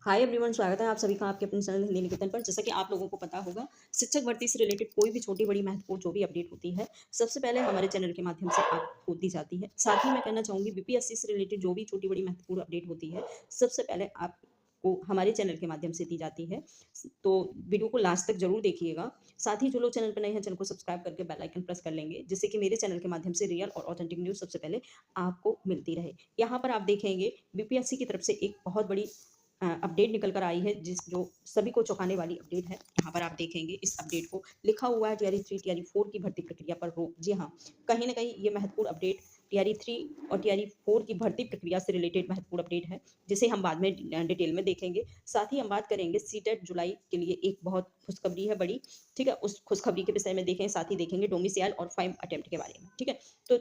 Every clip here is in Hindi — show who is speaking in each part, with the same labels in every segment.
Speaker 1: हाय एवरीवन, स्वागत है आप सभी का आपके अपने चैनल हिंदी निकेतन पर। जैसा कि आप लोगों को पता होगा, शिक्षक भर्ती से रिलेटेड कोई भी छोटी बड़ी महत्वपूर्ण जो भी अपडेट होती है, सबसे पहले हमारे चैनल के माध्यम से आपको दी जाती है। साथ ही मैं कहना चाहूँगी, बीपीएससी से रिलेटेड जो भी छोटी बड़ी महत्वपूर्ण अपडेट होती है, सबसे पहले आपको हमारे चैनल के माध्यम से दी जाती है। तो वीडियो को लास्ट तक जरूर देखिएगा। साथ ही जो लोग चैनल पर नए हैं, चैनल को सब्सक्राइब करके बेल आइकन प्रेस कर लेंगे, जिससे कि मेरे चैनल के माध्यम से रियल और ऑथेंटिक न्यूज़ सबसे पहले आपको मिलती रहे। यहाँ पर आप देखेंगे, बीपीएससी की तरफ से एक बहुत बड़ी अपडेट निकल कर आई है, जो सभी को चौंकाने वाली अपडेट है। यहाँ पर आप देखेंगे, इस अपडेट को लिखा हुआ है टीआरई 3 टीआरई 4 की भर्ती प्रक्रिया पर रोक। जी हाँ, कहीं ना कहीं ये महत्वपूर्ण अपडेट टीआरई 3 और टीआरई 4 की भर्ती प्रक्रिया से रिलेटेड महत्वपूर्ण अपडेट है, जिसे हम बाद में डिटेल में देखेंगे। साथ ही हम बात करेंगे सीटेट जुलाई के लिए एक बहुत खुशखबरी है बड़ी। ठीक है, उस खुशखबरी के विषय में देखें, साथ ही देखेंगे डोमिसाइल और 5 अटेम्प्ट के बारे में। ठीक है, तो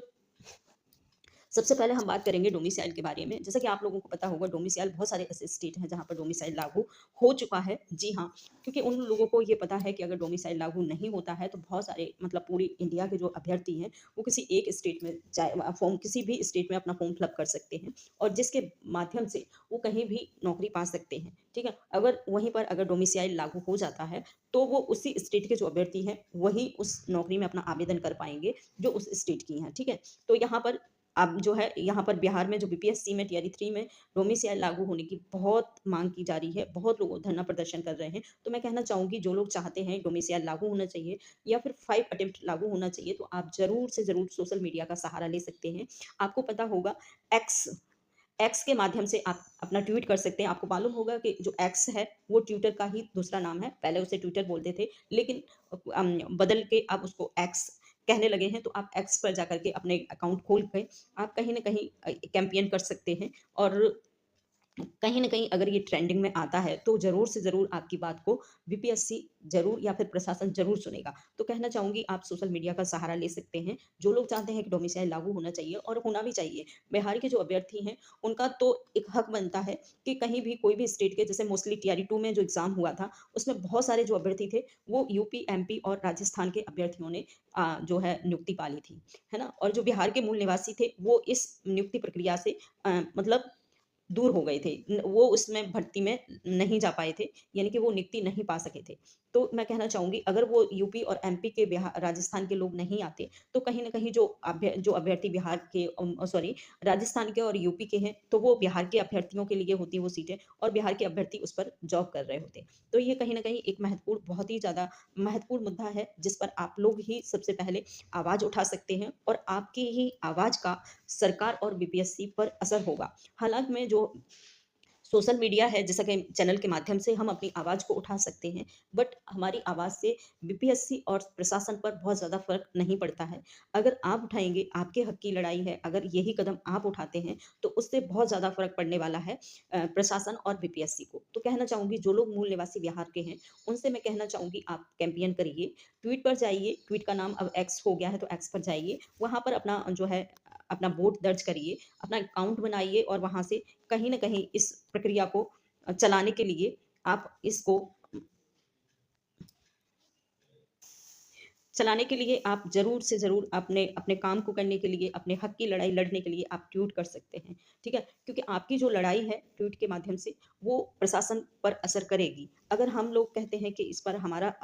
Speaker 1: सबसे पहले हम बात करेंगे डोमिसाइल के बारे में। जैसा कि आप लोगों को पता होगा, डोमिसाइल बहुत सारे ऐसे स्टेट हैं जहाँ पर डोमिसाइल लागू हो चुका है। जी हाँ, क्योंकि उन लोगों को ये पता है कि अगर डोमिसाइल लागू नहीं होता है तो बहुत सारे मतलब पूरी इंडिया के जो अभ्यर्थी हैं, वो किसी एक स्टेट में चाहे फॉर्म किसी भी स्टेट में अपना फॉर्म फिलअप कर सकते हैं, और जिसके माध्यम से वो कहीं भी नौकरी पा सकते हैं। ठीक है, अगर वहीं पर अगर डोमिसाइल लागू हो जाता है, तो वो उसी स्टेट के जो अभ्यर्थी हैं वही उस नौकरी में अपना आवेदन कर पाएंगे जो उस स्टेट की हैं। ठीक है, तो यहाँ पर अब जो है, यहाँ पर बिहार में जो बीपीएससी में टीआरई 3 में डोमिसाइल लागू होने की बहुत मांग की जा रही है, बहुत लोग धरना प्रदर्शन कर रहे हैं। तो मैं कहना चाहूँगी, जो लोग चाहते हैं डोमिसाइल लागू होना चाहिए या फिर 5 अटेम्प्ट लागू होना चाहिए, तो आप ज़रूर से ज़रूर सोशल मीडिया का सहारा ले सकते हैं। आपको पता होगा, एक्स एक्स के माध्यम से आप अपना ट्वीट कर सकते हैं। आपको मालूम होगा कि जो एक्स है, वो ट्विटर का ही दूसरा नाम है। पहले उसे ट्विटर बोलते थे, लेकिन बदल के आप उसको एक्स कहने लगे हैं। तो आप एक्स पर जाकर के अपने अकाउंट खोल के आप कहीं न कहीं कैंपेन कर सकते हैं, और कहीं न कहीं अगर ये ट्रेंडिंग में आता है, तो ज़रूर से ज़रूर आपकी बात को बीपीएससी ज़रूर या फिर प्रशासन ज़रूर सुनेगा। तो कहना चाहूँगी, आप सोशल मीडिया का सहारा ले सकते हैं। जो लोग चाहते हैं कि डोमिसाइल लागू होना चाहिए, और होना भी चाहिए। बिहार के जो अभ्यर्थी हैं, उनका तो एक हक बनता है कि कहीं भी कोई भी स्टेट के, जैसे मोस्टली टीआरई 2 में जो एग्ज़ाम हुआ था, उसमें बहुत सारे जो अभ्यर्थी थे, वो यूपी, एमपी और राजस्थान के अभ्यर्थियों ने जो है नियुक्ति पा ली थी। है ना? और जो बिहार के मूल निवासी थे, वो इस नियुक्ति प्रक्रिया से मतलब दूर हो गए थे। वो उसमें भर्ती में नहीं जा पाए थे, यानी कि वो नियुक्ति नहीं पा सके थे। तो मैं कहना चाहूँगी, अगर वो यूपी और एमपी के राजस्थान के लोग नहीं आते, तो कहीं न कहीं जो अभ्यर्थी बिहार के सॉरी राजस्थान के और यूपी के हैं, तो वो बिहार के अभ्यर्थियों के लिए होती वो सीटें, और बिहार के अभ्यर्थी उस पर जॉब कर रहे होते। तो ये कहीं न कहीं एक महत्वपूर्ण, बहुत ही ज़्यादा महत्वपूर्ण मुद्दा है, जिस पर आप लोग ही सबसे पहले आवाज़ उठा सकते हैं, और आपकी ही आवाज़ का सरकार और बीपीएससी पर असर होगा। हालाँकि मैं जो सोशल मीडिया है, जैसा कि चैनल के माध्यम से हम अपनी आवाज़ को उठा सकते हैं, बट हमारी आवाज़ से बीपीएससी और प्रशासन पर बहुत ज़्यादा फ़र्क नहीं पड़ता है। अगर आप उठाएँगे, आपके हक़ की लड़ाई है, अगर यही कदम आप उठाते हैं, तो उससे बहुत ज़्यादा फ़र्क पड़ने वाला है प्रशासन और बीपीएससी को। तो कहना चाहूँगी, जो लोग मूल निवासी बिहार के हैं, उनसे मैं कहना चाहूँगी, आप कैंपेन करिए, ट्वीट पर जाइए, ट्वीट का नाम अब एक्स हो गया है, तो एक्स पर जाइए, वहाँ पर अपना जो है अपना वोट दर्ज करिए, अपना अकाउंट बनाइए, और वहाँ से कहीं न कहीं इस प्रक्रिया को चलाने के लिए आप इसको चलाने के लिए आप ज़रूर से ज़रूर अपने अपने काम को करने के लिए, अपने हक़ की लड़ाई लड़ने के लिए आप ट्वीट कर सकते हैं। ठीक है? क्योंकि आपकी जो लड़ाई है ट्वीट के माध्यम से, वो प्रशासन पर असर करेगी। अगर हम लोग कहते हैं कि इस पर हमारा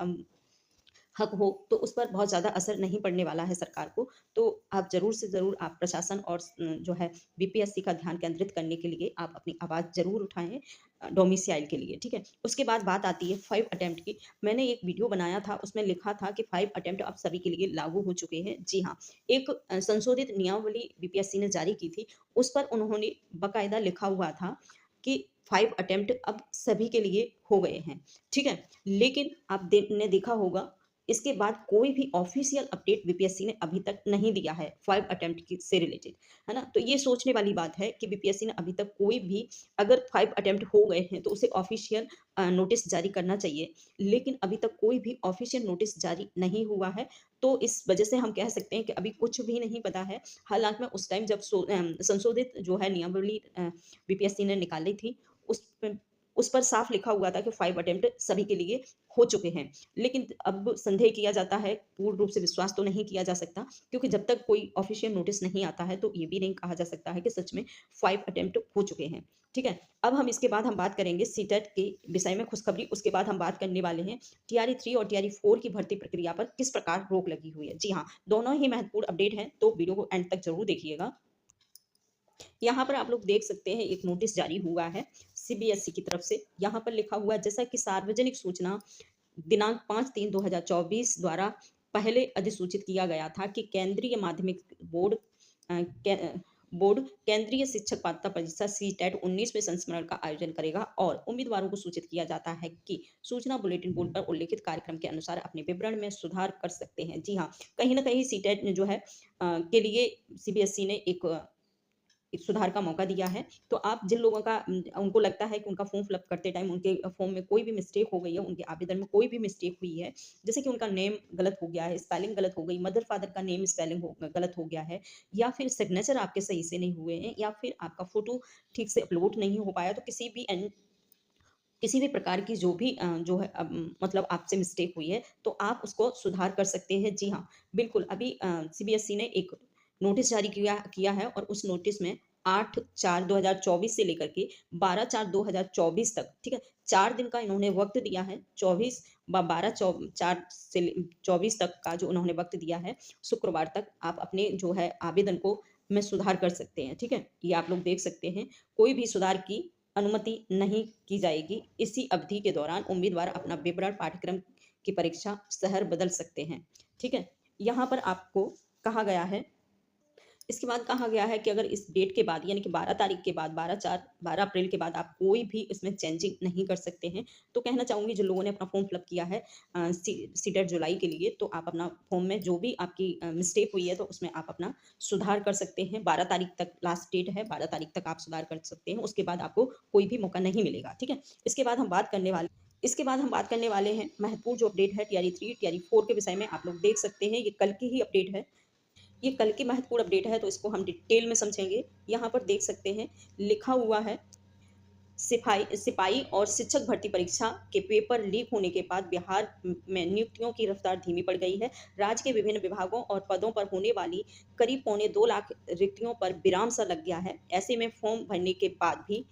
Speaker 1: हक हो, तो उस पर बहुत ज़्यादा असर नहीं पड़ने वाला है सरकार को। तो आप ज़रूर से ज़रूर आप प्रशासन और जो है बीपीएससी का ध्यान केंद्रित करने के लिए आप अपनी आवाज़ ज़रूर उठाएँ डोमिसाइल के लिए, ठीक है? उसके बाद बात आती है 5 अटेम्प्ट की। मैंने एक वीडियो बनाया था, उसमें लिखा था कि 5 अटेम्प्ट अब सभी के लिए लागू हो चुके हैं। जी हाँ, एक संशोधित नियमावली बीपीएससी ने जारी की थी, उस पर उन्होंने बाकायदा लिखा हुआ था कि 5 अटेम्प्ट अब सभी के लिए हो गए हैं, ठीक है? लेकिन आप ने देखा होगा, इसके बाद कोई भी ऑफिशियल अपडेट बीपीएससी ने अभी तक नहीं दिया है 5 अटेम्प्ट की से रिलेटेड, है ना? तो ये सोचने वाली बात है कि बीपीएससी ने अभी तक कोई भी, अगर 5 अटेम्प्ट हो गए हैं तो उसे ऑफिशियल नोटिस जारी करना चाहिए। लेकिन अभी तक कोई भी ऑफिशियल नोटिस जारी नहीं हुआ है, तो इस वजह से हम कह सकते हैं कि अभी कुछ भी नहीं पता है। हालाँकि मैं उस टाइम जब संशोधित जो है नियमावली बीपीएससी ने निकाली थी, उस उस पर साफ लिखा हुआ था कि 5 अटेम्प्ट सभी के लिए हो चुके हैं। लेकिन अब संदेह किया जाता है, पूर्ण रूप से विश्वास तो नहीं किया जा सकता, क्योंकि जब तक कोई ऑफिशियल नोटिस नहीं आता है तो ये भी नहीं कहा जा सकता है कि सच में 5 अटेम्प्ट हो चुके हैं। ठीक है? अब हम इसके बाद हम बात करेंगे सीटेट के विषय में खुशखबरी, उसके बाद हम बात करने वाले हैं टीआरई 3 और टीआरई 4 की भर्ती प्रक्रिया पर किस प्रकार रोक लगी हुई है। जी हाँ, दोनों ही महत्वपूर्ण अपडेट हैं, तो वीडियो को एंड तक जरूर देखिएगा। यहाँ पर आप लोग देख सकते हैं एक नोटिस जारी हुआ है सीबीएसई की तरफ से। यहाँ पर लिखा हुआ है, जैसा कि सार्वजनिक सूचना दिनांक 5/3/2024 द्वारा पहले अधिसूचित किया गया था कि केंद्रीय माध्यमिक बोर्ड बोर्ड केंद्रीय शिक्षक पात्रता परीक्षा सीटेट 19वें संस्करण का आयोजन करेगा और उम्मीदवारों को सूचित किया जाता है कि सूचना बुलेटिन बोर्ड पर उल्लेखित कार्यक्रम के अनुसार अपने विवरण में सुधार कर सकते हैं। जी हाँ, कहीं ना कहीं सीटेट ने जो है के लिए सीबीएसई ने एक सुधार का मौका दिया है। तो आप जिन लोगों का उनको लगता है कि उनका फॉर्म फिलअप करते टाइम उनके फॉर्म में कोई भी मिस्टेक हो गई है, उनके आवेदन में कोई भी मिस्टेक हुई है, जैसे कि उनका नेम गलत हो गया है, स्पेलिंग गलत हो गई, मदर फादर का नेम स्पेलिंग गलत हो गया है, या फिर सिग्नेचर आपके सही से नहीं हुए हैं, या फिर आपका फोटो ठीक से अपलोड नहीं हो पाया, तो किसी भी प्रकार की जो भी जो है मतलब आपसे मिस्टेक हुई है तो आप उसको सुधार कर सकते हैं। जी हाँ, बिल्कुल। अभी सीबीएसई ने एक नोटिस जारी किया किया है और उस नोटिस में 8/4/2024 से लेकर के 12/4/2024 तक, ठीक है, 4 दिन का इन्होंने वक्त दिया है। 24 तक का जो उन्होंने वक्त दिया है, शुक्रवार तक आप अपने जो है आवेदन को में सुधार कर सकते हैं। ठीक है, ये आप लोग देख सकते हैं। कोई भी सुधार की अनुमति नहीं की जाएगी। इसी अवधि के दौरान उम्मीदवार अपना विवरण, पाठ्यक्रम की परीक्षा शहर बदल सकते हैं। ठीक है, यहाँ पर आपको कहा गया है, इसके बाद कहा गया है कि अगर इस डेट के बाद यानी कि 12 तारीख के बाद 12 अप्रैल के बाद आप कोई भी इसमें चेंजिंग नहीं कर सकते हैं। तो कहना चाहूँगी जिन लोगों ने अपना फॉर्म फिलअप किया है सीटेट जुलाई के लिए, तो आप अपना फॉर्म में जो भी आपकी मिस्टेक हुई है तो उसमें आप अपना सुधार कर सकते हैं। 12 तारीख तक लास्ट डेट है, 12 तारीख तक आप सुधार कर सकते हैं। उसके बाद आपको कोई भी मौका नहीं मिलेगा। ठीक है, इसके बाद हम बात करने वाले हैं महत्वपूर्ण जो अपडेट है टीआरई 3 टीआरई 4 के विषय में। आप लोग देख सकते हैं ये कल की ही अपडेट है, ये कल की महत्वपूर्ण अपडेट है, तो इसको हम डिटेल में समझेंगे। यहाँ पर देख सकते हैं लिखा हुआ है, सिपाही और शिक्षक भर्ती परीक्षा के पेपर लीक होने के बाद बिहार में नियुक्तियों की रफ्तार धीमी पड़ गई है। राज्य के विभिन्न विभागों और पदों पर होने वाली करीब 2.25 लाख रिक्तियों पर विराम सा लग गया है। ऐसे में फॉर्म भरने के बाद भी,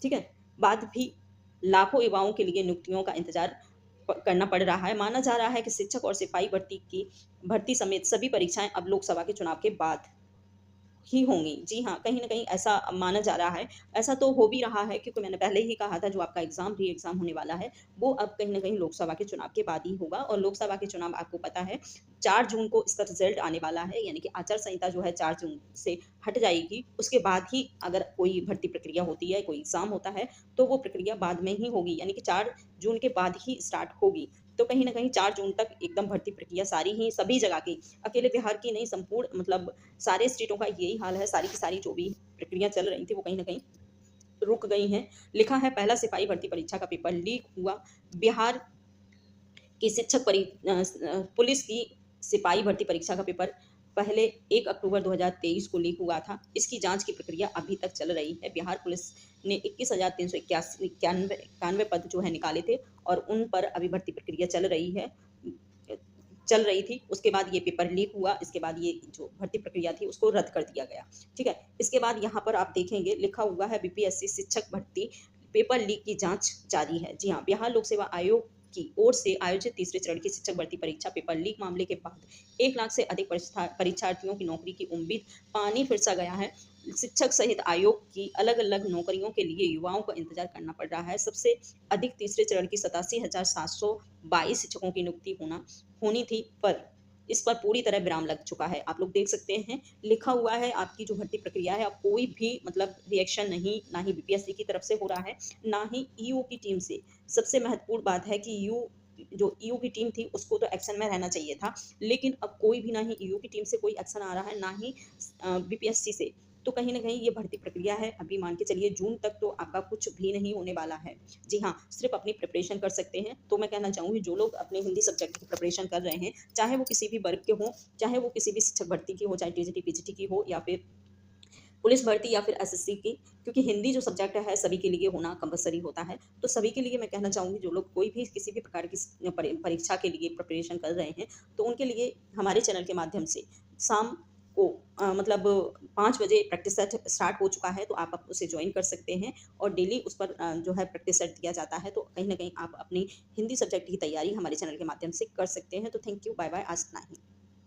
Speaker 1: ठीक है, बाद भी लाखों युवाओं के लिए नियुक्तियों का इंतजार करना पड़ रहा है। माना जा रहा है कि शिक्षक और सिपाही भर्ती समेत सभी परीक्षाएं अब लोकसभा के चुनाव के बाद ही होंगी। जी हाँ, कहीं न कहीं ऐसा माना जा रहा है। ऐसा तो हो भी रहा है, क्योंकि मैंने पहले ही कहा था जो आपका री एग्ज़ाम होने वाला है, वो अब कहीं न कहीं लोकसभा के चुनाव के बाद ही होगा। और लोकसभा के चुनाव आपको पता है 4 जून को इसका रिज़ल्ट आने वाला है, यानी कि आचार संहिता जो है 4 जून से हट जाएगी। उसके बाद ही अगर कोई भर्ती प्रक्रिया होती है, कोई एग्ज़ाम होता है, तो वो प्रक्रिया बाद में ही होगी, यानी कि 4 जून के बाद ही स्टार्ट होगी। तो कहीं न कहीं 4 जून तक एकदम भर्ती प्रक्रिया सारी ही सभी जगह की, अकेले बिहार की नहीं, संपूर्ण मतलब सारे स्टेटों का यही हाल है। सारी की सारी जो भी प्रक्रिया चल रही थी वो कहीं न कहीं रुक गई हैं। लिखा है पहला सिपाही भर्ती परीक्षा का पेपर लीक हुआ। बिहार की पुलिस की सिपाही भर्ती परीक्षा का पेपर पहले 1 अक्टूबर 2023 को लीक हुआ था। इसकी जांच की प्रक्रिया अभी तक चल रही है। बिहार पुलिस ने 21,391 पद जो है निकाले थे और उन पर अभी भर्ती प्रक्रिया चल रही थी। उसके बाद ये पेपर लीक हुआ, इसके बाद ये जो भर्ती प्रक्रिया थी उसको रद्द कर दिया गया। ठीक है, इसके बाद यहाँ पर आप देखेंगे लिखा हुआ है बीपीएससी शिक्षक भर्ती पेपर लीक की जांच जारी है। जी हाँ, बिहार लोक सेवा आयोग की ओर से आयोजित तीसरे चरण की शिक्षक भर्ती परीक्षा पेपर लीक मामले के बाद 1 लाख से अधिक परीक्षार्थियों की नौकरी की उम्मीद पानी फिर सा गया है। शिक्षक सहित आयोग की अलग अलग नौकरियों के लिए युवाओं को इंतजार करना पड़ रहा है। सबसे अधिक तीसरे चरण की 87,722 शिक्षकों की नियुक्ति होनी थी, पर इस पर पूरी तरह विराम लग चुका है। आप लोग देख सकते हैं लिखा हुआ है आपकी जो भर्ती प्रक्रिया है, अब कोई भी मतलब रिएक्शन नहीं, ना ही बीपीएससी की तरफ से हो रहा है, ना ही ईयू की टीम से। सबसे महत्वपूर्ण बात है कि ईयू की टीम थी उसको तो एक्शन में रहना चाहिए था, लेकिन अब कोई भी, ना ही ईयू की टीम से कोई एक्शन आ रहा है, ना ही बीपीएससी से। तो कहीं न कहीं ये भर्ती प्रक्रिया है, अभी मान के चलिए जून तक तो आपका कुछ भी नहीं होने वाला है। जी हाँ, सिर्फ़ अपनी प्रिपरेशन कर सकते हैं। तो मैं कहना चाहूँगी जो लोग अपने हिंदी सब्जेक्ट की प्रिपरेशन कर रहे हैं, चाहे वो किसी भी वर्ग के हों, चाहे वो किसी भी शिक्षक भर्ती की हो, चाहे टीजीटी, पीजीटी की हो, या फिर पुलिस भर्ती या फिर एसएससी की, क्योंकि हिंदी जो सब्जेक्ट है सभी के लिए होना कंपल्सरी होता है। तो सभी के लिए मैं कहना चाहूँगी जो लोग कोई भी किसी भी प्रकार की परीक्षा के लिए प्रिपरेशन कर रहे हैं, तो उनके लिए हमारे चैनल के माध्यम से शाम को मतलब 5 बजे प्रैक्टिस सेट स्टार्ट हो चुका है, तो आप अब उसे जॉइन कर सकते हैं और डेली उस पर जो है प्रैक्टिस सेट दिया जाता है, तो कहीं न कहीं आप अपनी हिंदी सब्जेक्ट की तैयारी हमारे चैनल के माध्यम से कर सकते हैं। तो थैंक यू, बाय-बाय, आज इतना ही।